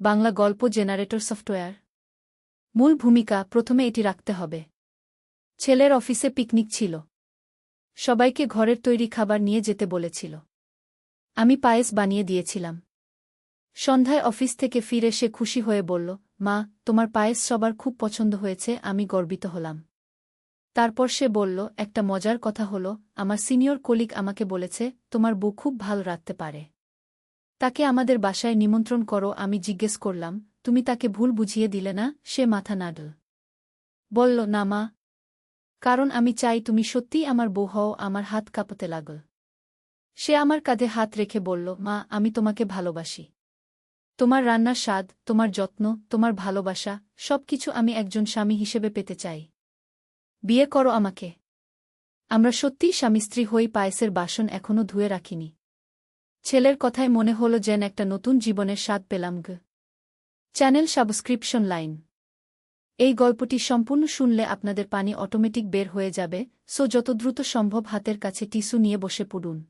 বাংলা গল্প generator software. মূল ভূমিকা প্রথমে এটি রাখতে হবে। ছেলের অফিসে পিকনিক ছিল। সবাইকে ঘরের তৈরি খাবার নিয়ে যেতে বলেছিল। আমি পায়েস বানিয়ে দিয়েছিলাম। সন্ধ্যায় অফিস থেকে ফিরে সে খুশি হয়ে বলল, মা, তোমার পায়েস সবার খুব পছন্দ হয়েছে। আমি গর্বিত হলাম। তারপর সে বলল, একটা মজার কথা হলো, আমার সিনিয়র কলিগ আমাকে বলেছে তোমার বউ খুব ভালো রাঁধতে পারে। তাকে আমাদের বাসায় নিমন্ত্রণ করো। আমি জিজ্ঞেস করলাম, তুমি তাকে ভুল বুঝিয়ে দিলে না? সে মাথা নাড়ল। বলল, না মা, কারণ আমি চাই তুমি সত্যিই আমার বউ হও। আমার হাত কাঁপতে লাগল। সে আমার কাঁধে হাত রেখে বলল, মা, আমি তোমাকে ভালোবাসি। তোমার রান্নার স্বাদ, তোমার যত্ন, তোমার ভালোবাসা, সবকিছু আমি একজন স্বামী হিসেবে পেতে চাই। বিয়ে করো আমাকে। আমরা সত্যিই স্বামী স্ত্রী হই। পায়েসের বাসন এখনও ধুয়ে রাখিনি। ছেলের কথায় মনে হল যেন একটা নতুন জীবনের স্বাদ পেলাম। Channel subscription line. এই গল্পটি সম্পূর্ণ শুনলে আপনাদের পানি অটোমেটিক বের হয়ে যাবে, সো যত দ্রুত সম্ভব হাতের কাছে টিস্যু নিয়ে বসে পড়ুন।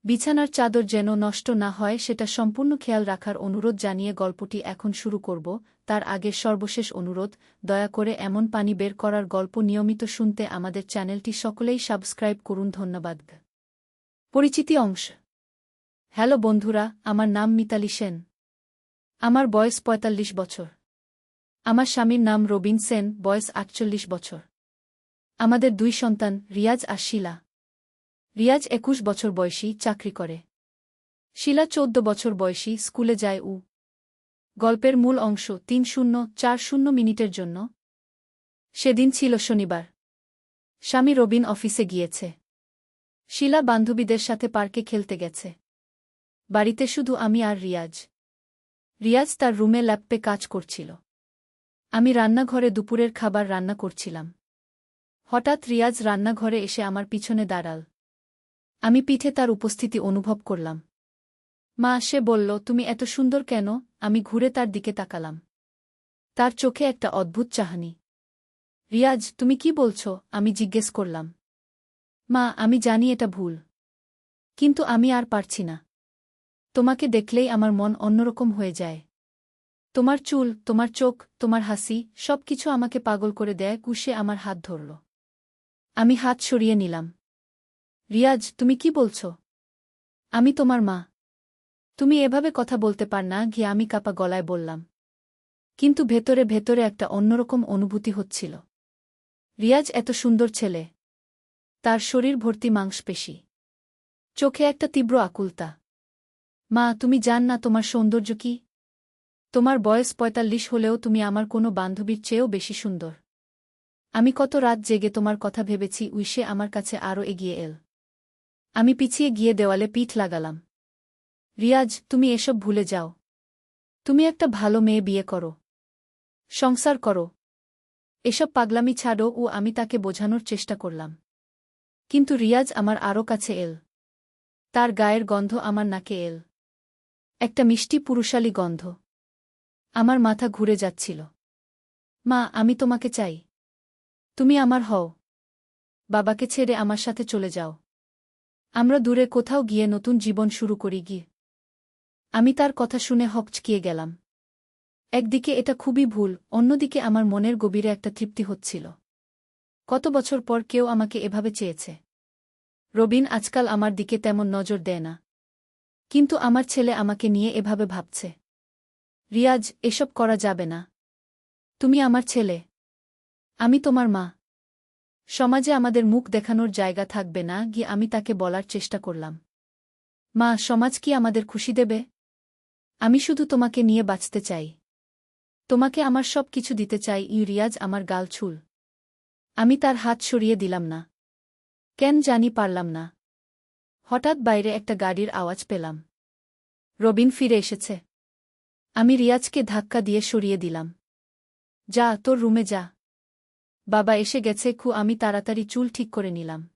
বিছানার চাদর যেন নষ্ট না হয় সেটা সম্পূর্ণ খেয়াল রাখার অনুরোধ জানিয়ে গল্পটি এখন শুরু করব। তার আগে সর্বশেষ অনুরোধ, দয়া করে এমন পানি বের করার গল্প নিয়মিত শুনতে আমাদের চ্যানেলটি সকলেই সাবস্ক্রাইব করুন। ধন্যবাদ। পরিচিতি অংশ। হ্যালো বন্ধুরা, আমার নাম মিতালি সেন। আমার বয়স ৪৫ বছর। আমার স্বামীর নাম রবিন সেন, বয়স ৪৮ বছর। আমাদের ২ সন্তান, রিয়াজ আর শিলা। রিয়াজ ২১ বছর বয়সী, চাকরি করে। শিলা ১৪ বছর বয়সী, স্কুলে যায়। গল্পের মূল অংশ ৩০৪০ মিনিটের জন্য। সেদিন ছিল শনিবার। স্বামী রবিন অফিসে গিয়েছে। শিলা বান্ধবীদের সাথে পার্কে খেলতে গেছে। বাড়িতে শুধু আমি আর রিয়াজ। রিয়াজ তার রুমে ল্যাপটপে কাজ করছিল। আমি রান্নাঘরে দুপুরের খাবার রান্না করছিলাম। হঠাৎ রিয়াজ রান্নাঘরে এসে আমার পিছনে দাঁড়াল। আমি পিঠে তার উপস্থিতি অনুভব করলাম। মা, সে বলল, তুমি এত সুন্দর কেন? আমি ঘুরে তার দিকে তাকালাম। তার চোখে একটা অদ্ভুত চাহনি। রিয়াজ, তুমি কি বলছ? আমি জিজ্ঞেস করলাম। মা, আমি জানি এটা ভুল, কিন্তু আমি আর পারছি না। তোমাকে দেখলেই আমার মন অন্যরকম হয়ে যায়। তোমার চুল, তোমার চোখ, তোমার হাসি, সবকিছু আমাকে পাগল করে দেয়। কুশে আমার হাত ধরল। আমি হাত সরিয়ে নিলাম। রিয়াজ, তুমি কি বলছ? আমি তোমার মা। তুমি এভাবে কথা বলতে পার না। আমি কাঁপা গলায় বললাম। কিন্তু ভেতরে ভেতরে একটা অন্যরকম অনুভূতি হচ্ছিল। রিয়াজ এত সুন্দর ছেলে। তার শরীর ভর্তি মাংসপেশি। চোখে একটা তীব্র আকুলতা। মা, তুমি জান না তোমার সৌন্দর্য কি? তোমার বয়স ৪৫ হলেও তুমি আমার কোনো বান্ধবীর চেয়েও বেশি সুন্দর। আমি কত রাত জেগে তোমার কথা ভেবেছি। সে আমার কাছে আরও এগিয়ে এল। আমি পিছিয়ে গিয়ে দেওয়ালে পিঠ লাগালাম। রিয়াজ, তুমি এসব ভুলে যাও। তুমি একটা ভালো মেয়ে, বিয়ে করো, সংসার করো। এসব পাগলামি ছাড়ো। আমি তাকে বোঝানোর চেষ্টা করলাম। কিন্তু রিয়াজ আমার আরও কাছে এল। তার গায়ের গন্ধ আমার নাকে এল। একটা মিষ্টি পুরুষালী গন্ধ। আমার মাথা ঘুরে যাচ্ছিল। মা, আমি তোমাকে চাই। তুমি আমার হও। বাবাকে ছেড়ে আমার সাথে চলে যাও। আমরা দূরে কোথাও গিয়ে নতুন জীবন শুরু করি। আমি তার কথা শুনে হকচকিয়ে গেলাম। একদিকে এটা খুবই ভুল, অন্যদিকে আমার মনের গভীরে একটা তৃপ্তি হচ্ছিল। কত বছর পর কেউ আমাকে এভাবে চেয়েছে। রবিন আজকাল আমার দিকে তেমন নজর দেয় না। কিন্তু আমার ছেলে আমাকে নিয়ে এভাবে ভাবছে। রিয়াজ, এসব করা যাবে না। তুমি আমার ছেলে। আমি তোমার মা। সমাজে আমাদের মুখ দেখানোর জায়গা থাকবে না। আমি তাকে বলার চেষ্টা করলাম। মা, সমাজ কি আমাদের খুশি দেবে? আমি শুধু তোমাকে নিয়ে বাঁচতে চাই। তোমাকে আমার সব কিছু দিতে চাই। রিয়াজ আমার গাল ছুল। আমি তার হাত সরিয়ে দিলাম না। কেন জানি পারলাম না। হঠাৎ বাইরে একটা গাড়ির আওয়াজ পেলাম। রবিন ফিরে এসেছে। আমি রিয়াজকে ধাক্কা দিয়ে সরিয়ে দিলাম। যা, তোর রুমে যা। বাবা এসে গেছে। আমি তাড়াতাড়ি চুল ঠিক করে নিলাম।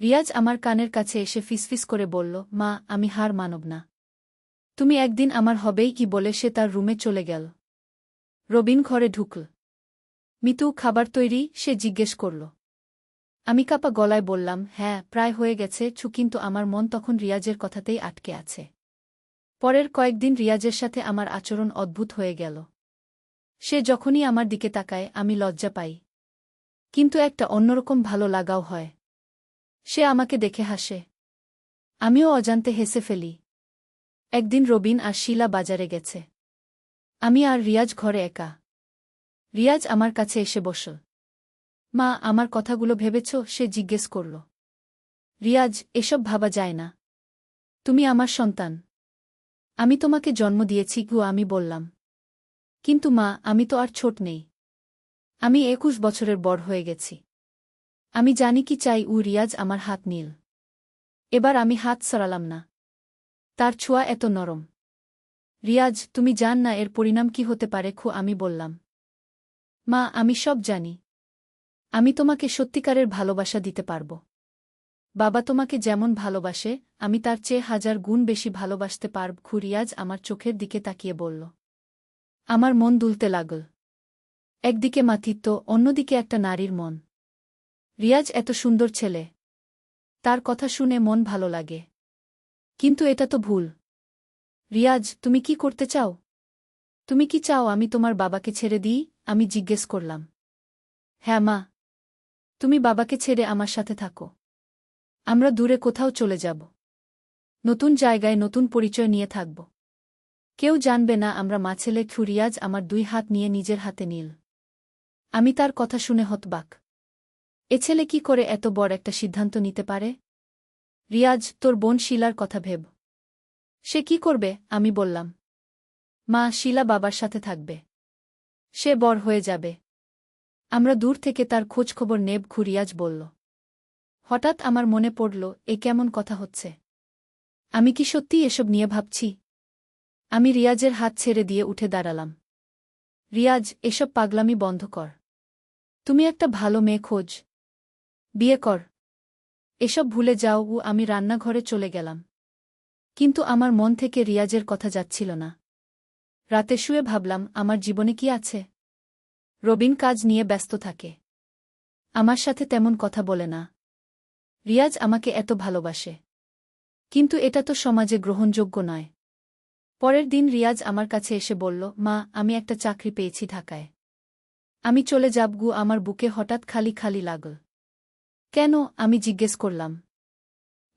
রিয়াজ আমার কানের কাছে এসে ফিসফিস করে বলল, মা, আমি হার মানব না। তুমি একদিন আমার হবেই বলে সে তার রুমে চলে গেল। রবিন ঘরে ঢুকল। মিতু, খাবার তৈরি? সে জিজ্ঞেস করল। আমি কাঁপা গলায় বললাম, হ্যাঁ, প্রায় হয়ে গেছে। কিন্তু আমার মন তখন রিয়াজের কথাতেই আটকে আছে। পরের কয়েকদিন রিয়াজের সাথে আমার আচরণ অদ্ভুত হয়ে গেল। সে যখনই আমার দিকে তাকায় আমি লজ্জা পাই। কিন্তু একটা অন্যরকম ভালো লাগাও হয়। সে আমাকে দেখে হাসে। আমিও অজান্তে হেসে ফেলি। একদিন রবিন আর শিলা বাজারে গেছে। আমি আর রিয়াজ ঘরে একা। রিয়াজ আমার কাছে এসে বসল। মা, আমার কথাগুলো ভেবেছ? সে জিজ্ঞেস করল। রিয়াজ, এসব ভাবা যায় না। তুমি আমার সন্তান। আমি তোমাকে জন্ম দিয়েছি গু, আমি বললাম। কিন্তু মা, আমি তো আর ছোট নেই। আমি 21 বছরের বড় হয়ে গেছি। আমি জানি কি চাই। রিয়াজ আমার হাত নীল। এবার আমি হাত সরালাম না। তার ছোঁয়া এত নরম। রিয়াজ, তুমি জান না এর পরিণাম কি হতে পারে? আমি বললাম। মা, আমি সব জানি। আমি তোমাকে সত্যিকারের ভালোবাসা দিতে পারব। বাবা তোমাকে যেমন ভালোবাসে আমি তার চেয়ে 1000 গুণ বেশি ভালোবাসতে পারব। রিয়াজ আমার চোখের দিকে তাকিয়ে বলল। আমার মন দুলতে লাগল। একদিকে মাতৃত্ব, অন্যদিকে একটা নারীর মন। রিয়াজ এত সুন্দর ছেলে। তার কথা শুনে মন ভালো লাগে। কিন্তু এটা তো ভুল। রিয়াজ, তুমি কি করতে চাও? তুমি কি চাও আমি তোমার বাবাকে ছেড়ে দিই? আমি জিজ্ঞেস করলাম। হ্যাঁ মা। তুমি বাবাকে ছেড়ে আমার সাথে থাকো। আমরা দূরে কোথাও চলে যাব। নতুন জায়গায় নতুন পরিচয় নিয়ে থাকব। কেউ জানবে না আমরা মা ছেলে। রিয়াজ আমার 2 হাত নিয়ে নিজের হাতে নিল। আমি তার কথা শুনে হতবাক। এ ছেলে কি করে এত বড় একটা সিদ্ধান্ত নিতে পারে? রিয়াজ, তোর বোন শিলার কথা ভেব। সে কি করবে? আমি বললাম। মা, শিলা বাবার সাথে থাকবে। সে বড় হয়ে যাবে। আমরা দূর থেকে তার খোঁজখবর নেব। রিয়াজ বলল। হঠাৎ আমার মনে পড়ল, এ কেমন কথা হচ্ছে? আমি কি সত্যিই এসব নিয়ে ভাবছি? আমি রিয়াজের হাত ছেড়ে দিয়ে উঠে দাঁড়ালাম। রিয়াজ, এসব পাগলামি বন্ধ কর। তুমি একটা ভালো মেয়ে খোঁজ। বিয়ে কর। এসব ভুলে যাও। আমি রান্নাঘরে চলে গেলাম। কিন্তু আমার মন থেকে রিয়াজের কথা যাচ্ছিল না। রাতে শুয়ে ভাবলাম, আমার জীবনে কি আছে? রবিন কাজ নিয়ে ব্যস্ত থাকে। আমার সাথে তেমন কথা বলে না। রিয়াজ আমাকে এত ভালোবাসে। কিন্তু এটা তো সমাজে গ্রহণযোগ্য নয়। পরের দিন রিয়াজ আমার কাছে এসে বলল, মা, আমি একটা চাকরি পেয়েছি ঢাকায়। আমি চলে যাব। আমার বুকে হঠাৎ খালি খালি লাগল। কেন? আমি জিজ্ঞেস করলাম।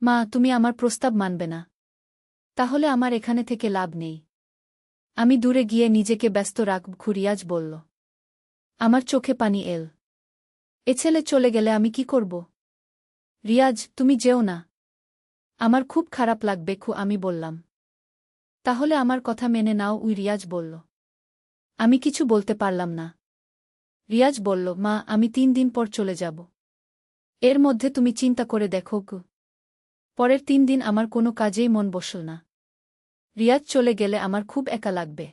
মা, তুমি আমার প্রস্তাব মানবে না। তাহলে আমার এখানে থেকে লাভ নেই। আমি দূরে গিয়ে নিজেকে ব্যস্ত রাখব। রিয়াজ বলল। আমার চোখে পানি এল। এ ছেলে চলে গেলে আমি কি করব? রিয়াজ, তুমি যেও না। আমার খুব খারাপ লাগবে। আমি বললাম। তাহলে আমার কথা মেনে নাও। রিয়াজ বলল। আমি কিছু বলতে পারলাম না। রিয়াজ বলল, মা, আমি 3 দিন পর চলে যাব। এর মধ্যে তুমি চিন্তা করে দেখো। পরের 3 দিন আমার কোনো কাজেই মন বসল না। রিয়াজ চলে গেলে আমার খুব একা লাগবে।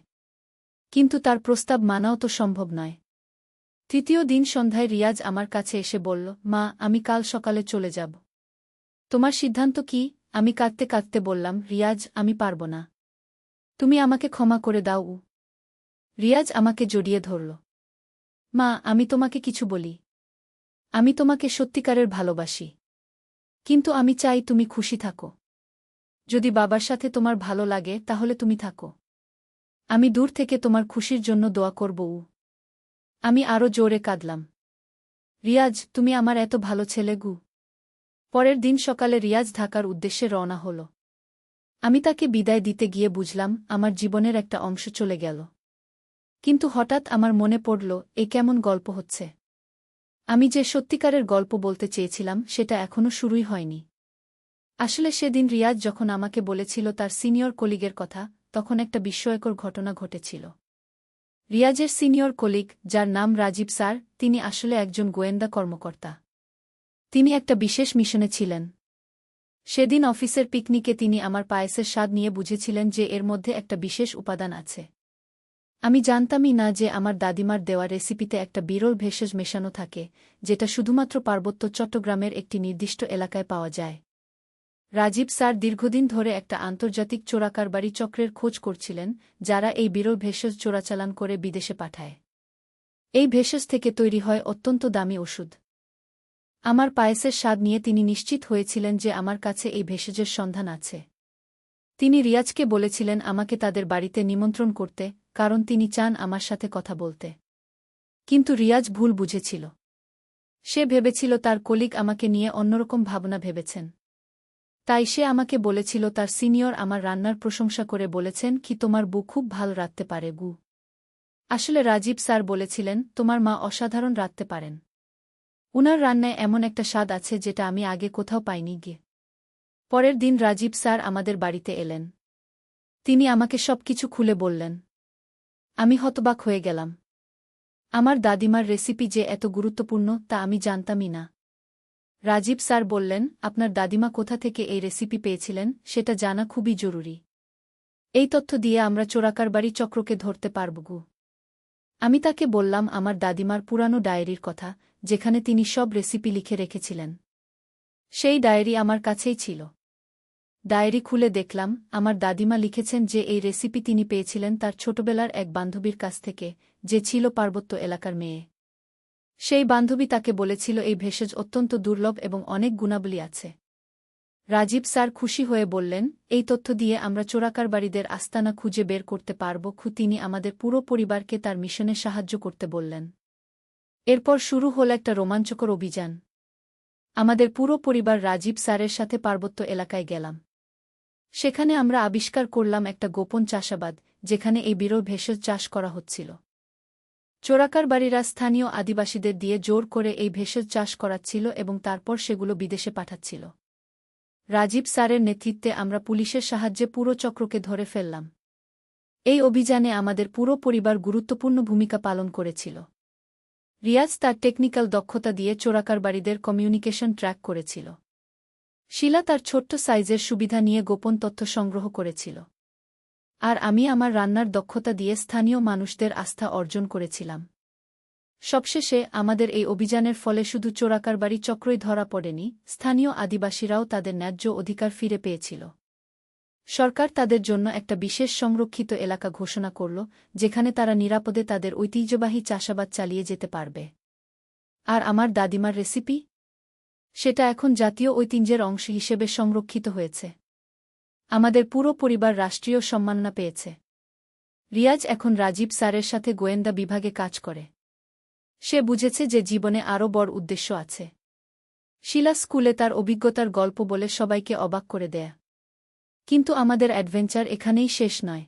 কিন্তু তার প্রস্তাব মানাও তো সম্ভব নয়। 3য় দিন সন্ধ্যায় রিয়াজ আমার কাছে এসে বলল, মা, আমি কাল সকালে চলে যাব। তোমার সিদ্ধান্ত কি? আমি কাঁদতে কাঁদতে বললাম, রিয়াজ, আমি পারব না। তুমি আমাকে ক্ষমা করে দাও। রিয়াজ আমাকে জড়িয়ে ধরল। মা, আমি তোমাকে কিছু বলি। আমি তোমাকে সত্যিকারের ভালোবাসি। কিন্তু আমি চাই তুমি খুশি থাকো। যদি বাবার সাথে তোমার ভালো লাগে তাহলে তুমি থাকো। আমি দূর থেকে তোমার খুশির জন্য দোয়া করব। আমি আরও জোরে কাঁদলাম। রিয়াজ, তুমি আমার এত ভালো ছেলে। পরের দিন সকালে রিয়াজ ঢাকার উদ্দেশ্যে রওনা হল। আমি তাকে বিদায় দিতে গিয়ে বুঝলাম আমার জীবনের একটা অংশ চলে গেল। কিন্তু হঠাৎ আমার মনে পড়ল, এ কেমন গল্প হচ্ছে। আমি যে সত্যিকারের গল্প বলতে চেয়েছিলাম সেটা এখনো শুরুই হয়নি। আসলে সেদিন রিয়াজ যখন আমাকে বলেছিল তার সিনিয়র কলিগের কথা, তখন একটা বিস্ময়কর ঘটনা ঘটেছিল। রিয়াজের সিনিয়র কলিগ, যার নাম রাজীব স্যার, তিনি আসলে একজন গোয়েন্দা কর্মকর্তা। তিনি একটা বিশেষ মিশনে ছিলেন। সেদিন অফিসের পিকনিকে তিনি আমার পায়েসের স্বাদ নিয়ে বুঝেছিলেন যে এর মধ্যে একটা বিশেষ উপাদান আছে। আমি জানতামই না যে আমার দাদিমার দেওয়া রেসিপিতে একটা বিরল ভেষজ মেশানো থাকে, যেটা শুধুমাত্র পার্বত্য চট্টগ্রামের একটি নির্দিষ্ট এলাকায় পাওয়া যায়। রাজীব স্যার দীর্ঘদিন ধরে একটা আন্তর্জাতিক চোরাকারবারি চক্রের খোঁজ করছিলেন, যারা এই বিরল ভেষজ চোরাচালান করে বিদেশে পাঠায়। এই ভেষজ থেকে তৈরি হয় অত্যন্ত দামি ওষুধ। আমার পায়েসের স্বাদ নিয়ে তিনি নিশ্চিত হয়েছিলেন যে আমার কাছে এই ভেষজের সন্ধান আছে। তিনি রিয়াজকে বলেছিলেন আমাকে তাদের বাড়িতে নিমন্ত্রণ করতে, কারণ তিনি চান আমার সাথে কথা বলতে। কিন্তু রিয়াজ ভুল বুঝেছিল। সে ভেবেছিল তার কলিগ আমাকে নিয়ে অন্যরকম ভাবনা ভেবেছেন। তাই সে আমাকে বলেছিল তার সিনিয়র আমার রান্নার প্রশংসা করে বলেছেন কি তোমার বউ খুব ভালো রাঁধতে পারে গু। আসলে রাজীব স্যার বলেছিলেন তোমার মা অসাধারণ রাঁধতে পারেন। উনার রান্নায় এমন একটা স্বাদ আছে যেটা আমি আগে কোথাও পাইনি গিয়ে। পরের দিন রাজীব স্যার আমাদের বাড়িতে এলেন। তিনি আমাকে সবকিছু খুলে বললেন। আমি হতবাক হয়ে গেলাম। আমার দাদিমার রেসিপি যে এত গুরুত্বপূর্ণ তা আমি জানতামই না। রাজীব স্যার বললেন আপনার দাদিমা কোথা থেকে এই রেসিপি পেয়েছিলেন সেটা জানা খুবই জরুরি। এই তথ্য দিয়ে আমরা চোরাকারবারি চক্রকে ধরতে পারব গু। আমি তাকে বললাম আমার দাদিমার পুরানো ডায়েরির কথা, যেখানে তিনি সব রেসিপি লিখে রেখেছিলেন। সেই ডায়েরি আমার কাছেই ছিল। ডায়েরি খুলে দেখলাম আমার দাদিমা লিখেছেন যে এই রেসিপি তিনি পেয়েছিলেন তার ছোটবেলার এক বান্ধবীর কাছ থেকে, যে ছিল পার্বত্য এলাকার মেয়ে। সেই বান্ধবী তাকে বলেছিল এই ভেষজ অত্যন্ত দুর্লভ এবং অনেক গুণাবলী আছে। রাজীব স্যার খুশি হয়ে বললেন এই তথ্য দিয়ে আমরা চোরাকারবারিদের আস্তানা খুঁজে বের করতে পারব। তিনি আমাদের পুরো পরিবারকে তার মিশনে সাহায্য করতে বললেন। এরপর শুরু হল একটা রোমাঞ্চকর অভিযান। আমাদের পুরো পরিবার রাজীব স্যারের সাথে পার্বত্য এলাকায় গেলাম। সেখানে আমরা আবিষ্কার করলাম একটা গোপন চাষাবাদ, যেখানে এই বিরল ভেষজ চাষ করা হচ্ছিল। চোরাকারবারিরা স্থানীয় আদিবাসীদের দিয়ে জোর করে এই ভেষজ চাষ করাচ্ছিল এবং তারপর সেগুলো বিদেশে পাঠাচ্ছিল। রাজীব স্যারের নেতৃত্বে আমরা পুলিশের সাহায্যে পুরো চক্রকে ধরে ফেললাম। এই অভিযানে আমাদের পুরো পরিবার গুরুত্বপূর্ণ ভূমিকা পালন করেছিল। রিয়াজ তার টেকনিক্যাল দক্ষতা দিয়ে চোরাকারবারিদের কমিউনিকেশন ট্র্যাক করেছিল। শিলা তার ছোট্ট সাইজের সুবিধা নিয়ে গোপন তথ্য সংগ্রহ করেছিল। আর আমি আমার রান্নার দক্ষতা দিয়ে স্থানীয় মানুষদের আস্থা অর্জন করেছিলাম। সবশেষে আমাদের এই অভিযানের ফলে শুধু চোরাকারবারি চক্রই ধরা পড়েনি, স্থানীয় আদিবাসীরাও তাদের ন্যায্য অধিকার ফিরে পেয়েছিল। সরকার তাদের জন্য একটা বিশেষ সংরক্ষিত এলাকা ঘোষণা করল, যেখানে তারা নিরাপদে তাদের ঐতিহ্যবাহী চাষাবাদ চালিয়ে যেতে পারবে। আর আমার দাদিমার রেসিপি? সেটা এখন জাতীয় ঐতিহ্যের অংশ হিসেবে সংরক্ষিত হয়েছে। আমাদের পুরো পরিবার রাষ্ট্রীয় সম্মাননা পেয়েছে। রিয়াজ এখন রাজীব স্যারের সাথে গোয়েন্দা বিভাগে কাজ করে। সে বুঝেছে যে জীবনে আরও বড় উদ্দেশ্য আছে। শিলা স্কুলে তার অভিজ্ঞতার গল্প বলে সবাইকে অবাক করে দেয়। কিন্তু আমাদের অ্যাডভেঞ্চার এখানেই শেষ নয়।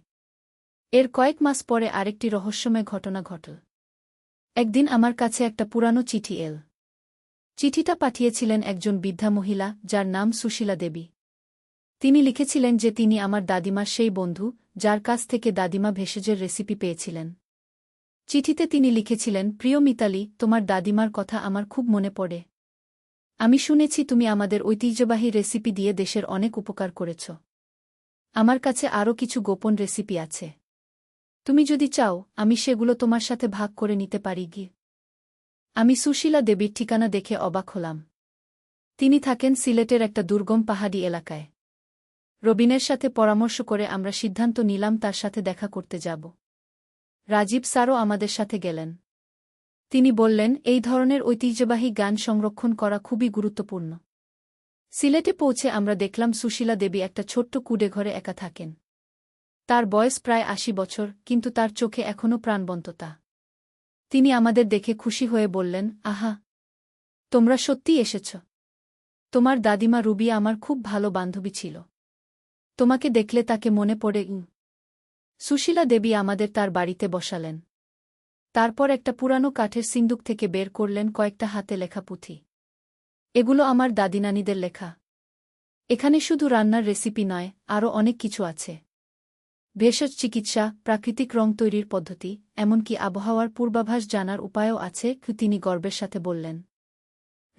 এর কয়েক মাস পরে আরেকটি রহস্যময় ঘটনা ঘটল। একদিন আমার কাছে একটা পুরানো চিঠি এল। চিঠিটা পাঠিয়েছিলেন একজন বৃদ্ধা মহিলা, যার নাম সুশীলা দেবী। তিনি লিখেছিলেন যে তিনি আমার দাদিমার সেই বন্ধু, যার কাছ থেকে দাদিমা ভেষজের রেসিপি পেয়েছিলেন। চিঠিতে তিনি লিখেছিলেন, প্রিয় মিতালি, তোমার দাদিমার কথা আমার খুব মনে পড়ে। আমি শুনেছি তুমি আমাদের ঐতিহ্যবাহী রেসিপি দিয়ে দেশের অনেক উপকার করেছ। আমার কাছে আরও কিছু গোপন রেসিপি আছে। তুমি যদি চাও আমি সেগুলো তোমার সাথে ভাগ করে নিতে পারি কি? আমি সুশীলা দেবীর ঠিকানা দেখে অবাক হলাম। তিনি থাকেন সিলেটের একটা দুর্গম পাহাড়ি এলাকায়। রবিনের সাথে পরামর্শ করে আমরা সিদ্ধান্ত নিলাম তার সাথে দেখা করতে যাব। রাজীব স্যারও আমাদের সাথে গেলেন। তিনি বললেন এই ধরনের ঐতিহ্যবাহী গান সংরক্ষণ করা খুবই গুরুত্বপূর্ণ। সিলেটে পৌঁছে আমরা দেখলাম সুশীলা দেবী একটা ছোট্ট কুডে ঘরে একা থাকেন। তার বয়স প্রায় ৮০ বছর, কিন্তু তার চোখে এখনও প্রাণবন্ততা। তিনি আমাদের দেখে খুশি হয়ে বললেন, আহা, তোমরা সত্যিই এসেছ। তোমার দাদিমা রুবি আমার খুব ভালো বান্ধবী ছিল। তোমাকে দেখলে তাকে মনে পড়ে। সুশীলা দেবী আমাদের তার বাড়িতে বসালেন। তারপর একটা পুরানো কাঠের সিন্দুক থেকে বের করলেন কয়েকটা হাতে লেখা পুঁথি। এগুলো আমার দাদিনানিদের লেখা। এখানে শুধু রান্নার রেসিপি নয়, আরও অনেক কিছু আছে। ভেষজ চিকিৎসা, প্রাকৃতিক রং তৈরির পদ্ধতি, এমনকি আবহাওয়ার পূর্বাভাস জানার উপায়ও আছে, তিনি গর্বের সাথে বললেন।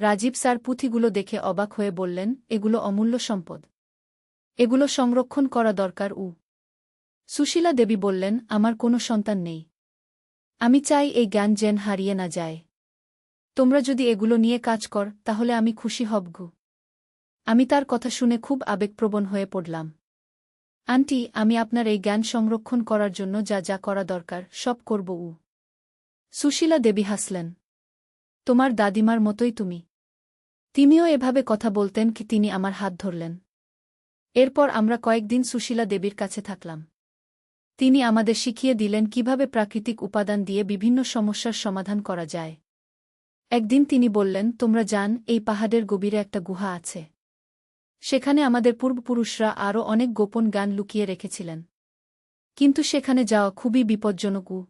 রাজীব স্যার পুঁথিগুলো দেখে অবাক হয়ে বললেন, এগুলো অমূল্য সম্পদ। এগুলো সংরক্ষণ করা দরকার। সুশীলা দেবী বললেন, আমার কোনো সন্তান নেই। আমি চাই এই জ্ঞান যেন হারিয়ে না যায়। তোমরা যদি এগুলো নিয়ে কাজ কর তাহলে আমি খুশি হব গু। আমি তার কথা শুনে খুব আবেগপ্রবণ হয়ে পড়লাম। আন্টি, আমি আপনার এই জ্ঞান সংরক্ষণ করার জন্য যা যা করা দরকার সব করব। সুশীলা দেবী হাসলেন। তোমার দাদিমার মতোই তুমি। তিনিও এভাবে কথা বলতেন কি? তিনি আমার হাত ধরলেন। এরপর আমরা কয়েকদিন সুশীলা দেবীর কাছে থাকলাম। তিনি আমাদের শিখিয়ে দিলেন কিভাবে প্রাকৃতিক উপাদান দিয়ে বিভিন্ন সমস্যার সমাধান করা যায়। একদিন তিনি বললেন, তোমরা জান, এই পাহাড়ের গভীরে একটা গুহা আছে। সেখানে আমাদের পূর্বপুরুষরা আরও অনেক গোপন জ্ঞান লুকিয়ে রেখেছিলেন। কিন্তু সেখানে যাওয়া খুবই বিপজ্জনক।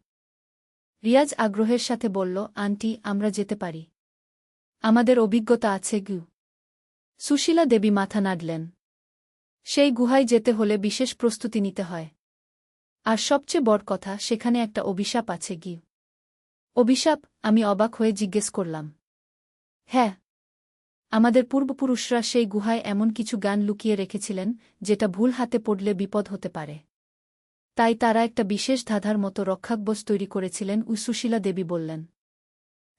রিয়াজ আগ্রহের সাথে বলল, আন্টি, আমরা যেতে পারি। আমাদের অভিজ্ঞতা আছে। সুশীলা দেবী মাথা নাড়লেন। সেই গুহায় যেতে হলে বিশেষ প্রস্তুতি নিতে হয়। আর সবচেয়ে বড় কথা, সেখানে একটা অভিশাপ আছে। অভিশাপ? আমি অবাক হয়ে জিজ্ঞেস করলাম। হ্যাঁ, আমাদের পূর্বপুরুষরা সেই গুহায় এমন কিছু জ্ঞান লুকিয়ে রেখেছিলেন যেটা ভুল হাতে পড়লে বিপদ হতে পারে। তাই তারা একটা বিশেষ ধাঁধার মতো রক্ষাকবচ তৈরি করেছিলেন, সুশীলা দেবী বললেন।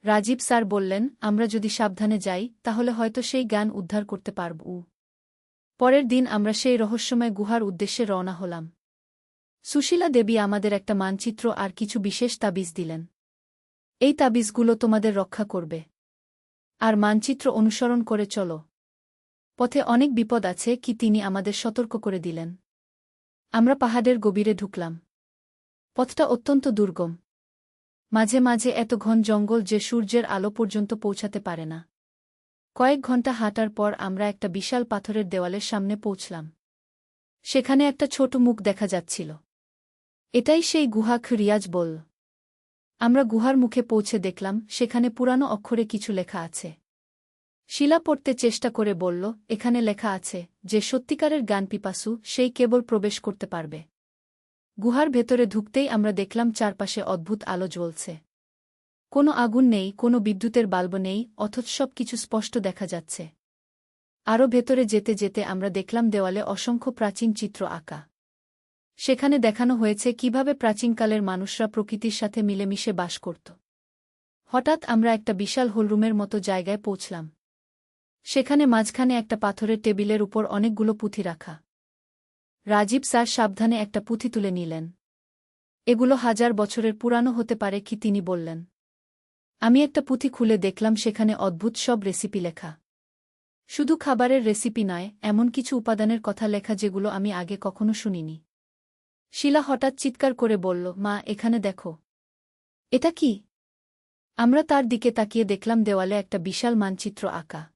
রাজীব স্যার বললেন, আমরা যদি সাবধানে যাই তাহলে হয়তো সেই জ্ঞান উদ্ধার করতে পারব। পরের দিন আমরা সেই রহস্যময় গুহার উদ্দেশ্যে রওনা হলাম। সুশীলা দেবী আমাদের একটা মানচিত্র আর কিছু বিশেষ তাবিজ দিলেন। এই তাবিজগুলো তোমাদের রক্ষা করবে। আর মানচিত্র অনুসরণ করে চলো। পথে অনেক বিপদ আছে, তিনি আমাদের সতর্ক করে দিলেন। আমরা পাহাড়ের গভীরে ঢুকলাম। পথটা অত্যন্ত দুর্গম। মাঝে মাঝে এত ঘন জঙ্গল যে সূর্যের আলো পর্যন্ত পৌঁছাতে পারে না। কয়েক ঘন্টা হাঁটার পর আমরা একটা বিশাল পাথরের দেওয়ালের সামনে পৌঁছলাম। সেখানে একটা ছোট মুখ দেখা যাচ্ছিল। এটাই সেই গুহা, রিয়াজ বলল। আমরা গুহার মুখে পৌঁছে দেখলাম সেখানে পুরানো অক্ষরে কিছু লেখা আছে। শিলা পড়তে চেষ্টা করে বলল, এখানে লেখা আছে, যে সত্যিকারের জ্ঞানপিপাসু সেই কেবল প্রবেশ করতে পারবে। গুহার ভেতরে ঢুকতেই আমরা দেখলাম চারপাশে অদ্ভুত আলো জ্বলছে। কোনো আগুন নেই, কোনো বিদ্যুতের বাল্ব নেই, অথচ সব কিছু স্পষ্ট দেখা যাচ্ছে। আরও ভেতরে যেতে যেতে আমরা দেখলাম দেওয়ালে অসংখ্য প্রাচীন চিত্র আঁকা। সেখানে দেখানো হয়েছে কিভাবে প্রাচীনকালের মানুষরা প্রকৃতির সাথে মিলেমিশে বাস করত। হঠাৎ আমরা একটা বিশাল হলরুমের মতো জায়গায় পৌঁছলাম। সেখানে মাঝখানে একটা পাথরের টেবিলের উপর অনেকগুলো পুঁথি রাখা। রাজীব স্যার সাবধানে একটা পুঁথি তুলে নিলেন। এগুলো 1000 বছরের পুরানো হতে পারে, তিনি বললেন। আমি একটা পুঁথি খুলে দেখলাম সেখানে অদ্ভুত সব রেসিপি লেখা। শুধু খাবারের রেসিপি নয়, এমন কিছু উপাদানের কথা লেখা যেগুলো আমি আগে কখনো শুনিনি। শিলা হঠাৎ চিৎকার করে বলল, মা, এখানে দেখো। এটা কি? আমরা তার দিকে তাকিয়ে দেখলাম দেওয়ালে একটা বিশাল মানচিত্র আঁকা।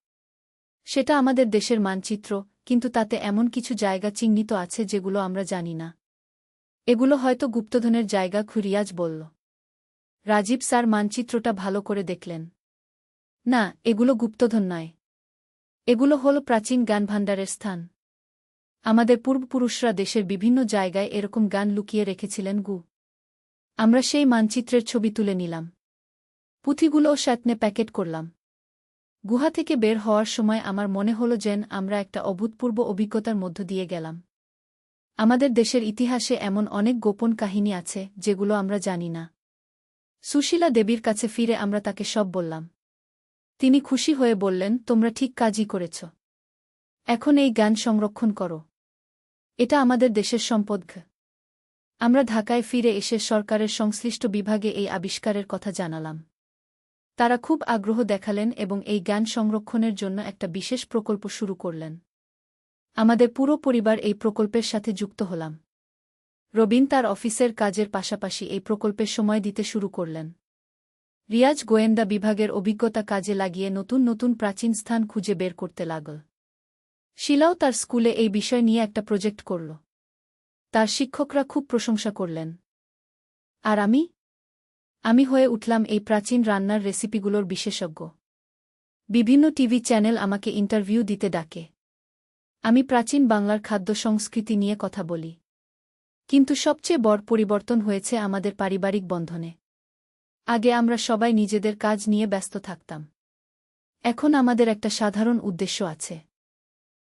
সেটা আমাদের দেশের মানচিত্র, কিন্তু তাতে এমন কিছু জায়গা চিহ্নিত আছে যেগুলো আমরা জানি না। এগুলো হয়তো গুপ্তধনের জায়গা, রিয়াজ বলল। রাজীব স্যার মানচিত্রটা ভালো করে দেখলেন। না, এগুলো গুপ্তধন নয়। এগুলো হল প্রাচীন জ্ঞানভাণ্ডারের স্থান। আমাদের পূর্বপুরুষরা দেশের বিভিন্ন জায়গায় এরকম জ্ঞান লুকিয়ে রেখেছিলেন। আমরা সেই মানচিত্রের ছবি তুলে নিলাম। পুঁথিগুলোও সাথে প্যাকেট করলাম। গুহা থেকে বের হওয়ার সময় আমার মনে হল যেন আমরা একটা অভূতপূর্ব অভিজ্ঞতার মধ্য দিয়ে গেলাম। আমাদের দেশের ইতিহাসে এমন অনেক গোপন কাহিনী আছে যেগুলো আমরা জানি না। সুশীলা দেবীর কাছে ফিরে আমরা তাকে সব বললাম। তিনি খুশি হয়ে বললেন, তোমরা ঠিক কাজই করেছ। এখন এই জ্ঞান সংরক্ষণ করো। এটা আমাদের দেশের সম্পদ। আমরা ঢাকায় ফিরে এসে সরকারের সংশ্লিষ্ট বিভাগে এই আবিষ্কারের কথা জানালাম। তারা খুব আগ্রহ দেখালেন এবং এই জ্ঞান সংরক্ষণের জন্য একটা বিশেষ প্রকল্প শুরু করলেন। আমাদের পুরো পরিবার এই প্রকল্পের সাথে যুক্ত হলাম। রবিন তার অফিসের কাজের পাশাপাশি এই প্রকল্পের সময় দিতে শুরু করলেন। রিয়াজ গোয়েন্দা বিভাগের অভিজ্ঞতা কাজে লাগিয়ে নতুন নতুন প্রাচীন স্থান খুঁজে বের করতে লাগল। শিলাও তার স্কুলে এই বিষয় নিয়ে একটা প্রজেক্ট করল। তার শিক্ষকরা খুব প্রশংসা করলেন। আর আমি হয়ে উঠলাম এই প্রাচীন রান্নার রেসিপিগুলোর বিশেষজ্ঞ। বিভিন্ন টিভি চ্যানেল আমাকে ইন্টারভিউ দিতে ডাকে। আমি প্রাচীন বাংলার খাদ্য সংস্কৃতি নিয়ে কথা বলি। কিন্তু সবচেয়ে বড় পরিবর্তন হয়েছে আমাদের পারিবারিক বন্ধনে। আগে আমরা সবাই নিজেদের কাজ নিয়ে ব্যস্ত থাকতাম। এখন আমাদের একটা সাধারণ উদ্দেশ্য আছে।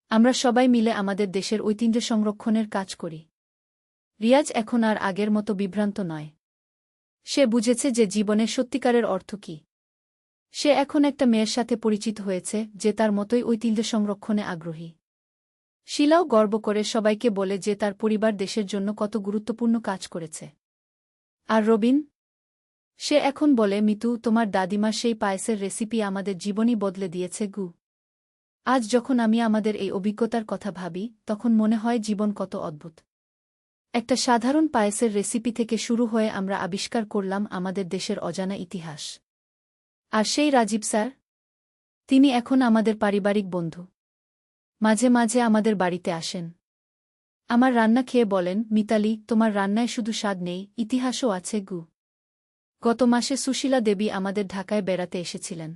আমরা সবাই মিলে আমাদের দেশের ঐতিহ্য সংরক্ষণের কাজ করি। রিয়াজ এখন আর আগের মতো বিভ্রান্ত নয়। সে বুঝেছে যে জীবনের সত্যিকারের অর্থ কী। সে এখন একটা মেয়ের সাথে পরিচিত হয়েছে যে তার মতোই ঐতিহ্য সংরক্ষণে আগ্রহী। শিলাও গর্ব করে সবাইকে বলে যে তার পরিবার দেশের জন্য কত গুরুত্বপূর্ণ কাজ করেছে। আর রবিন? সে এখন বলে, মিতু, তোমার দাদিমার সেই পায়েসের রেসিপি আমাদের জীবনই বদলে দিয়েছে। আজ যখন আমি আমাদের এই অভিজ্ঞতার কথা ভাবি তখন মনে হয় জীবন কত অদ্ভুত। একটা সাধারণ পায়েসের রেসিপি থেকে শুরু হয়ে আমরা আবিষ্কার করলাম আমাদের দেশের অজানা ইতিহাস। আর সেই রাজীব স্যার, তিনি এখন আমাদের পারিবারিক বন্ধু। মাঝে মাঝে আমাদের বাড়িতে আসেন। আমার রান্না খেয়ে বলেন, মিতালি, তোমার রান্নায় শুধু স্বাদ নেই, ইতিহাসও আছে গু। গত মাসে সুশীলা দেবী আমাদের ঢাকায় বেড়াতে এসেছিলেন।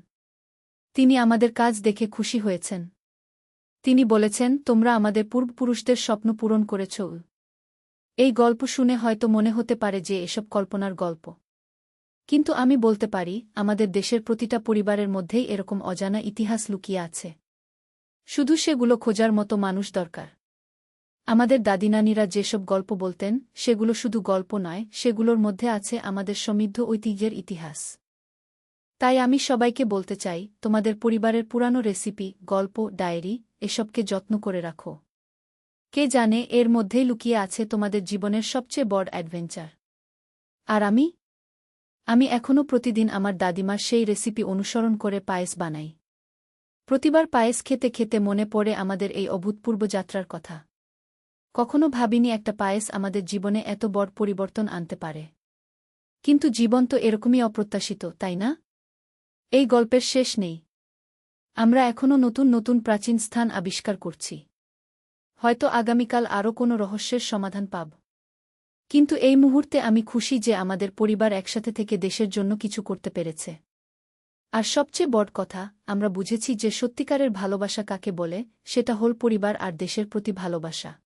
তিনি আমাদের কাজ দেখে খুশি হয়েছেন। তিনি বলেছেন, তোমরা আমাদের পূর্বপুরুষদের স্বপ্ন পূরণ করেছ। এই গল্প শুনে হয়তো মনে হতে পারে যে এসব কল্পনার গল্প। কিন্তু আমি বলতে পারি, আমাদের দেশের প্রতিটা পরিবারের মধ্যেই এরকম অজানা ইতিহাস লুকিয়ে আছে। শুধু সেগুলো খোঁজার মতো মানুষ দরকার। আমাদের দাদিনানিরা যেসব গল্প বলতেন, সেগুলো শুধু গল্প নয়, সেগুলোর মধ্যে আছে আমাদের সমৃদ্ধ ঐতিহ্যের ইতিহাস। তাই আমি সবাইকে বলতে চাই, তোমাদের পরিবারের পুরানো রেসিপি, গল্প, ডায়েরি, এসবকে যত্ন করে রাখো। কে জানে এর মধ্যেই লুকিয়ে আছে তোমাদের জীবনের সবচেয়ে বড় অ্যাডভেঞ্চার। আর আমি এখনও প্রতিদিন আমার দাদিমার সেই রেসিপি অনুসরণ করে পায়েস বানাই। প্রতিবার পায়েস খেতে খেতে মনে পড়ে আমাদের এই অভূতপূর্ব যাত্রার কথা। কখনো ভাবিনি একটা পায়েস আমাদের জীবনে এত বড় পরিবর্তন আনতে পারে। কিন্তু জীবন তো এরকমই অপ্রত্যাশিত, তাই না? এই গল্পের শেষ নেই। আমরা এখনও নতুন নতুন প্রাচীন স্থান আবিষ্কার করছি। হয়তো আগামীকাল আরও কোনো রহস্যের সমাধান পাব। কিন্তু এই মুহূর্তে আমি খুশি যে আমাদের পরিবার একসাথে থেকে দেশের জন্য কিছু করতে পেরেছে। আর সবচেয়ে বড় কথা, আমরা বুঝেছি যে সত্যিকারের ভালোবাসা কাকে বলে, সেটা হল পরিবার আর দেশের প্রতি ভালোবাসা।